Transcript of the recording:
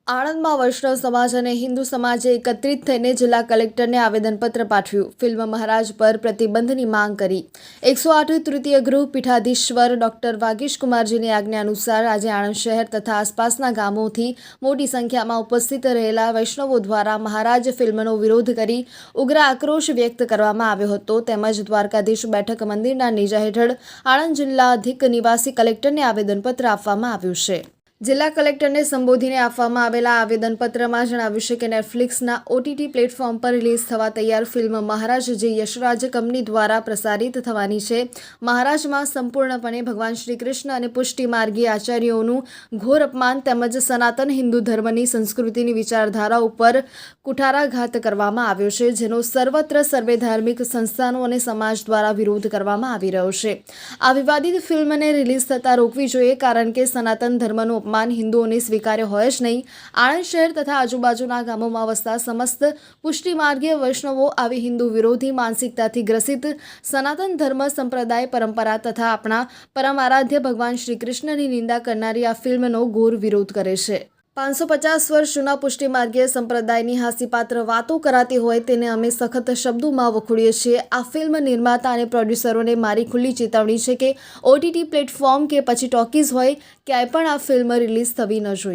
આણંદમાં વૈષ્ણવ સમાજ અને હિન્દુ સમાજે એકત્રિત થઈને જિલ્લા કલેક્ટરને આવેદનપત્ર પાઠવ્યું. ફિલ્મ મહારાજ પર પ્રતિબંધની માંગ કરી. 108 તૃતીય ગૃહ પીઠાધીશ્વર ડોક્ટર વાગીશકુમારજીની આજ્ઞા અનુસાર આજે આણંદ શહેર તથા આસપાસના ગામોથી મોટી સંખ્યામાં ઉપસ્થિત રહેલા વૈષ્ણવો દ્વારા મહારાજ ફિલ્મનો વિરોધ કરી ઉગ્ર આક્રોશ વ્યક્ત કરવામાં આવ્યો હતો. તેમજ દ્વારકાધીશ બેઠક મંદિરના નેજા હેઠળ આણંદ જિલ્લા અધિક નિવાસી કલેક્ટરને આવેદનપત્ર આપવામાં આવ્યું છે. જિલ્લા કલેક્ટરને સંબોધીને આપવામાં આવેલા આવેદનપત્રમાં જણાવ્યું છે કે નેટફ્લિક્સના OTT પ્લેટફોર્મ પર રિલીઝ થવા તૈયાર ફિલ્મ મહારાજ જે યશરાજ કંપની દ્વારા પ્રસારિત થવાની છે. મહારાજમાં સંપૂર્ણપણે ભગવાન શ્રી કૃષ્ણ અને પુષ્ટિ માર્ગી આચાર્યોનું ઘોર અપમાન તેમજ સનાતન હિન્દુ ધર્મની સંસ્કૃતિની વિચારધારા ઉપર કુઠારાઘાત કરવામાં આવ્યો છે, જેનો સર્વત્ર સર્વે ધાર્મિક સંસ્થાનો અને સમાજ દ્વારા વિરોધ કરવામાં આવી રહ્યો છે. આ વિવાદિત ફિલ્મને રિલીઝ થતાં રોકવી જોઈએ, કારણ કે સનાતન ધર્મનું અપમાન હિન્દુઓને સ્વીકાર્ય હોય જ નહીં. આણંદ શહેર તથા આજુબાજુના ગામોમાં વસતા સમસ્ત પુષ્ટિમાર્ગીય વૈષ્ણવો આવી હિન્દુ વિરોધી માનસિકતાથી ગ્રસિત સનાતન ધર્મ સંપ્રદાય પરંપરા તથા આપણા પરમ આરાધ્ય ભગવાન શ્રી કૃષ્ણની નિંદા કરનારી આ ફિલ્મનો ઘોર વિરોધ કરે છે. 550 વર્ષ જૂના પુષ્ટિમાર્ગીય સંપ્રદાયની હાસ્યપાત્ર વાતો કરાતી હોય તેને અમે સખત શબ્દોમાં વખોડીએ છીએ. આ ફિલ્મ નિર્માતા અને પ્રોડ્યુસરોને મારી ખુલ્લી ચેતવણી છે કે OTT પ્લેટફોર્મ કે પછી ટોકીઝ હોય, ક્યાંય પણ આ ફિલ્મ રિલીઝ થવી ન જોઈએ.